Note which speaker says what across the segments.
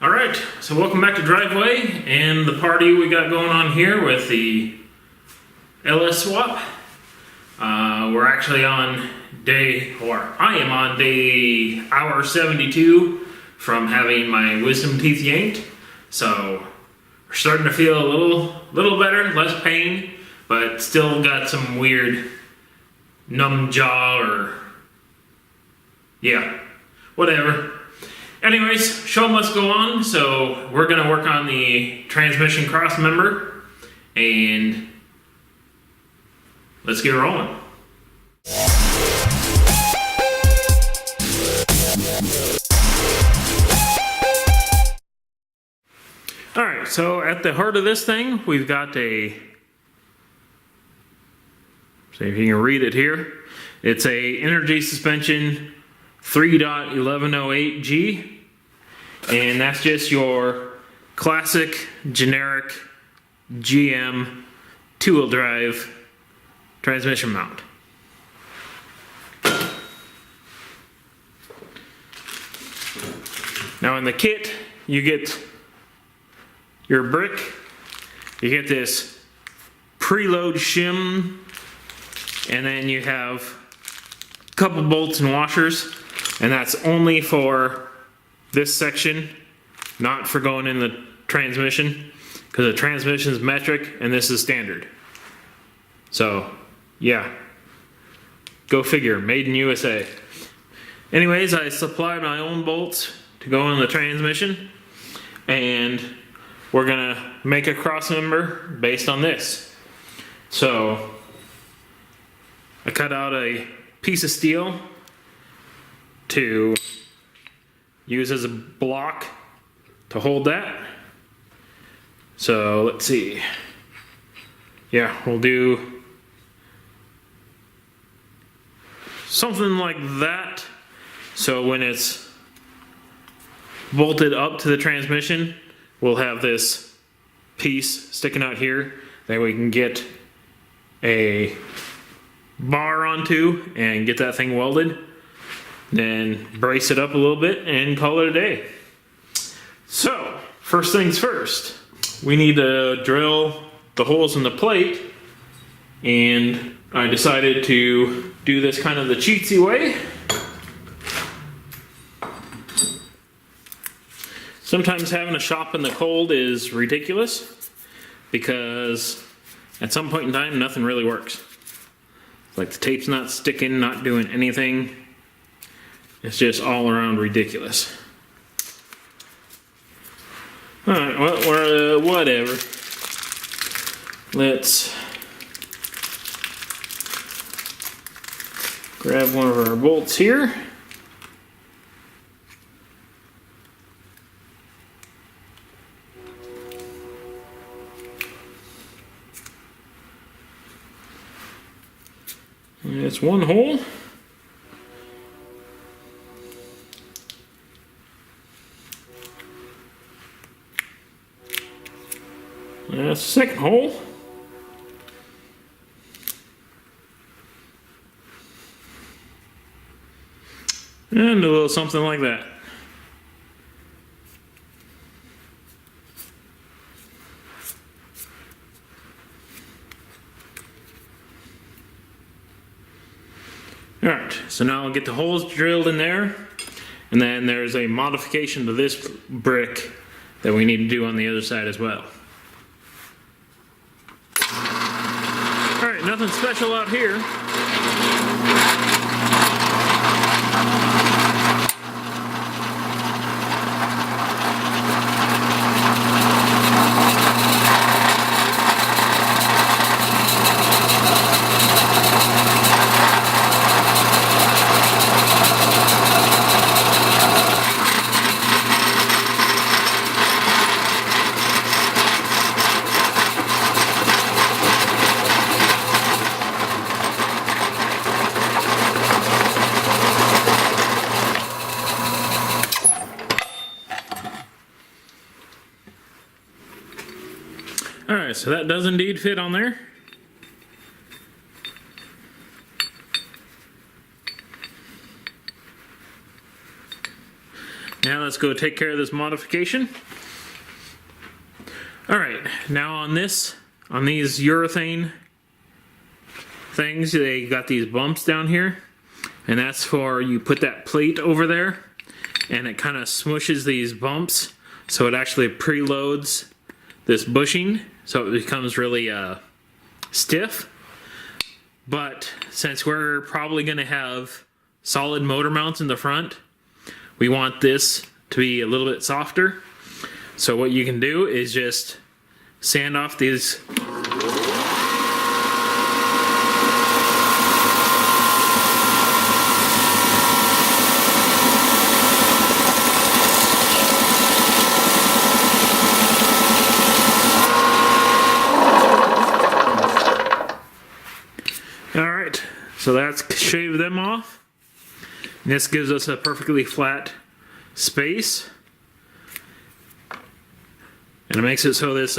Speaker 1: Alright, so welcome back to Driveway and the party we got going on here with the LS swap. We're actually on I am on day hour 72 from having my wisdom teeth yanked. So we're starting to feel a little better, less pain, but still got some weird numb jaw or yeah, whatever. Anyways, show must go on, so we're going to work on the transmission cross member, and let's get rolling. Alright, so at the heart of this thing, we've got see if you can read it here. It's a energy suspension 3.1108G. And that's just your classic, generic GM two-wheel drive transmission mount. Now in the kit, you get your brick, you get this preload shim, and then you have a couple bolts and washers, and that's only for this section, not for going in the transmission, because the transmission is metric and this is standard. So yeah, go figure, made in USA. Anyways, I supplied my own bolts to go in the transmission, and we're gonna make a cross member based on this. So I cut out a piece of steel to use as a block to hold that. So let's see. Yeah, we'll do something like that. So when it's bolted up to the transmission, we'll have this piece sticking out here that we can get a bar onto and get that thing welded. Then brace it up a little bit and call it a day. So, first things first, we need to drill the holes in the plate, and I decided to do this kind of the cheatsy way. Sometimes having a shop in the cold is ridiculous, because at some point in time nothing really works. Like the tape's not sticking, not doing anything. It's just all around ridiculous. Alright, well, we're, whatever. Let's grab one of our bolts here. It's one hole. That's the second hole. And a little something like that. Alright, so now I'll get the holes drilled in there, and then there's a modification to this brick that we need to do on the other side as well. Alright, nothing special out here. Alright, so that does indeed fit on there. Now let's go take care of this modification. All right, now on these urethane things, they got these bumps down here, and that's for you put that plate over there and it kind of smushes these bumps, so it actually preloads this bushing so it becomes really stiff. But since we're probably going to have solid motor mounts in the front, we want this to be a little bit softer. So what you can do is just sand off these Alright, so that's shaved them off. And this gives us a perfectly flat space. And it makes it so this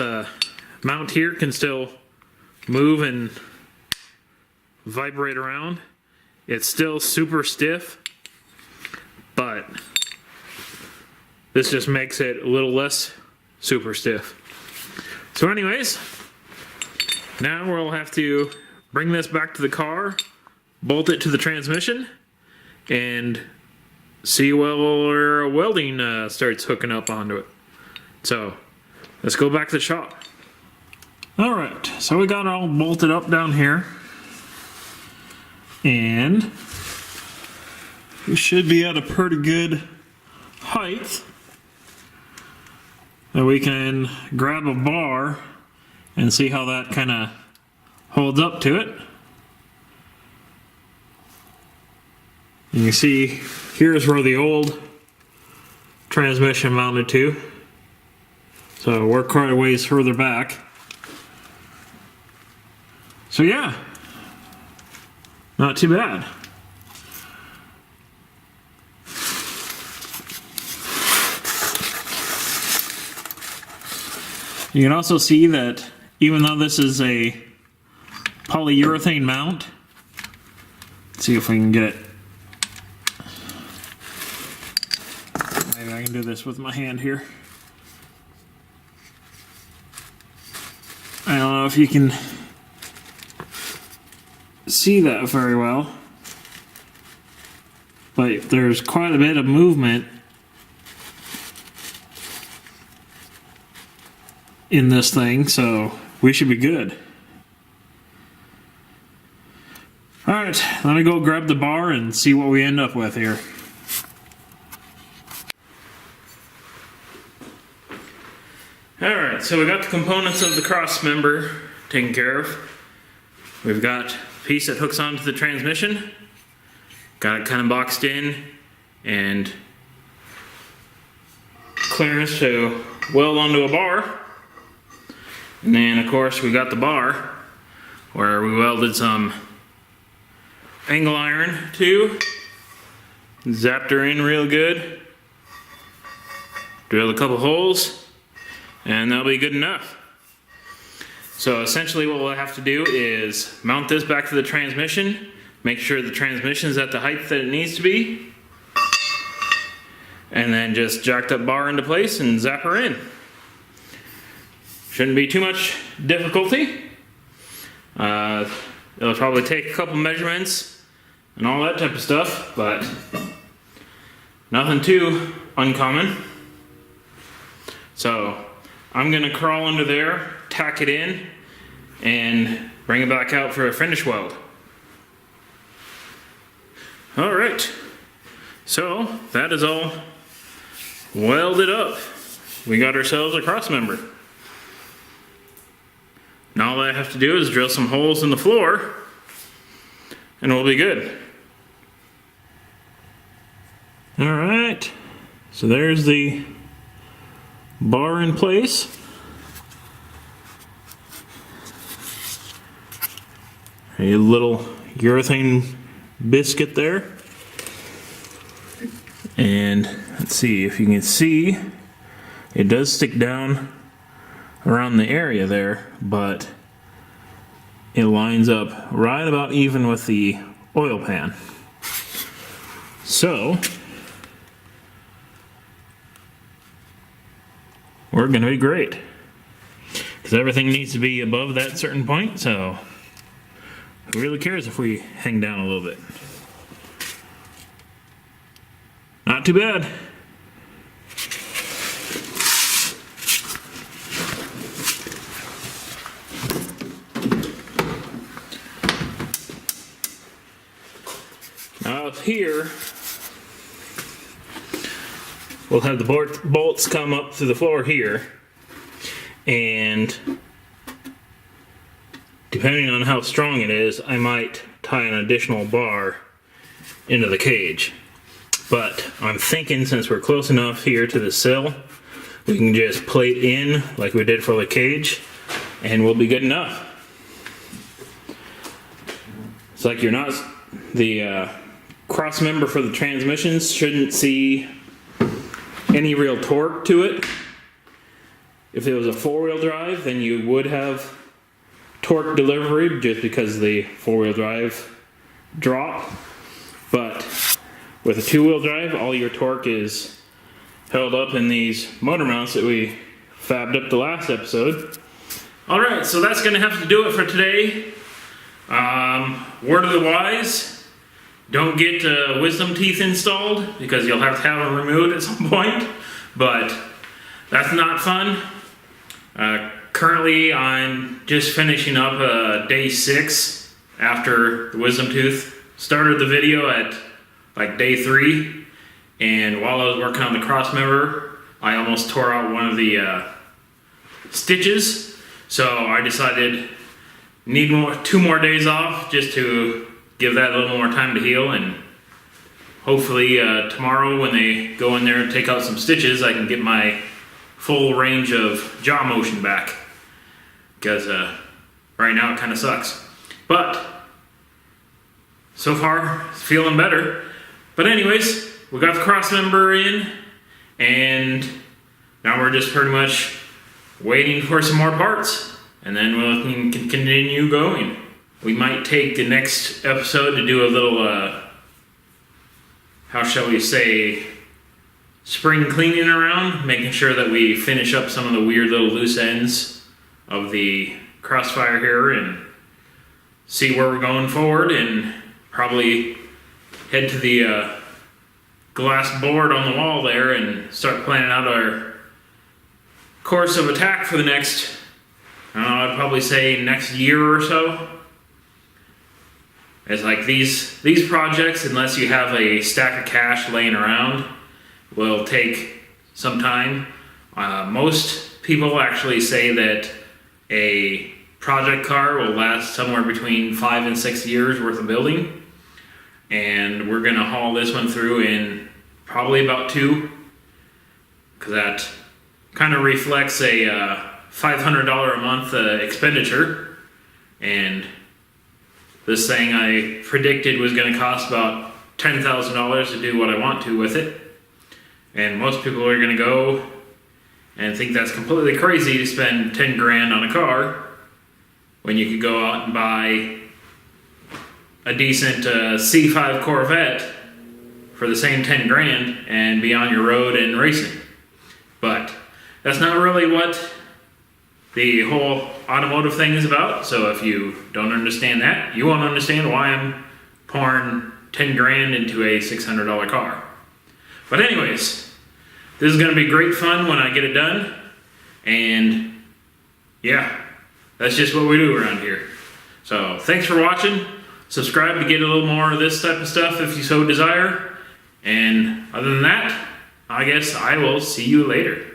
Speaker 1: mount here can still move and vibrate around. It's still super stiff, but this just makes it a little less super stiff. So anyways, now we'll have to bring this back to the car, bolt it to the transmission, and see where welding starts hooking up onto it. So let's go back to the shop. Alright, so we got it all bolted up down here, and we should be at a pretty good height that we can grab a bar and see how that kind of holds up to it. And you see here's where the old transmission mounted to, so we're quite a ways further back. So yeah, not too bad. You can also see that even though this is a polyurethane mount, let's see if we can get it. Maybe I can do this with my hand here. I don't know if you can see that very well, but there's quite a bit of movement in this thing, so we should be good. Alright, let me go grab the bar and see what we end up with here. Alright, so we got the components of the cross member taken care of. We've got a piece that hooks onto the transmission, got it kind of boxed in, and clearance to weld onto a bar. And then of course we got the bar where we welded some angle iron to, zapped her in real good, drilled a couple holes, and that'll be good enough. So essentially what we'll have to do is mount this back to the transmission, make sure the transmission is at the height that it needs to be, and then just jack that bar into place and zap her in. Shouldn't be too much difficulty. It'll probably take a couple measurements and all that type of stuff, but nothing too uncommon. So I'm gonna crawl under there, tack it in, and bring it back out for a finish weld. All right, so that is all welded up. We got ourselves a cross member. Now all I have to do is drill some holes in the floor and we'll be good. All right, so there's the bar in place. A little urethane biscuit there. And let's see if you can see, it does stick down around the area there, but it lines up right about even with the oil pan. So we're gonna be great. Because everything needs to be above that certain point, so who really cares if we hang down a little bit? Not too bad. Now up here, we'll have the bolts come up through the floor here, and depending on how strong it is, I might tie an additional bar into the cage. But I'm thinking since we're close enough here to the sill, we can just plate in like we did for the cage, and we'll be good enough. It's like the cross member for the transmissions shouldn't see any real torque to it. If it was a four-wheel drive, then you would have torque delivery just because the four-wheel drive drop. But with a two-wheel drive, all your torque is held up in these motor mounts that we fabbed up the last episode. Alright, so that's going to have to do it for today. Word of the wise, don't get wisdom teeth installed because you'll have to have them removed at some point, but that's not fun. Currently, I'm just finishing up day 6 after the wisdom tooth. Started the video at like day 3, and while I was working on the cross member, I almost tore out one of the stitches. So I decided need 2 more days off just to give that a little more time to heal, and hopefully tomorrow when they go in there and take out some stitches, I can get my full range of jaw motion back, because right now it kind of sucks. But so far it's feeling better. But anyways, we got the cross member in, and now we're just pretty much waiting for some more parts, and then we'll can continue going. We might take the next episode to do a little, how shall we say, spring cleaning around, making sure that we finish up some of the weird little loose ends of the Crossfire here and see where we're going forward, and probably head to the glass board on the wall there and start planning out our course of attack for the next, I'd probably say next year or so. It's like these projects, unless you have a stack of cash laying around, will take some time. Most people actually say that a project car will last somewhere between 5 and 6 years worth of building, and we're gonna haul this one through in probably about 2, because that kind of reflects a $500 a month expenditure, and this thing I predicted was going to cost about $10,000 to do what I want to with it. And most people are going to go and think that's completely crazy to spend 10 grand on a car when you could go out and buy a decent C5 Corvette for the same 10 grand and be on your road and racing. But that's not really what the whole automotive thing is about. So if you don't understand that, you won't understand why I'm pouring 10 grand into a $600 car. But anyways, this is going to be great fun when I get it done. And yeah, that's just what we do around here. So thanks for watching. Subscribe to get a little more of this type of stuff if you so desire. And other than that, I guess I will see you later.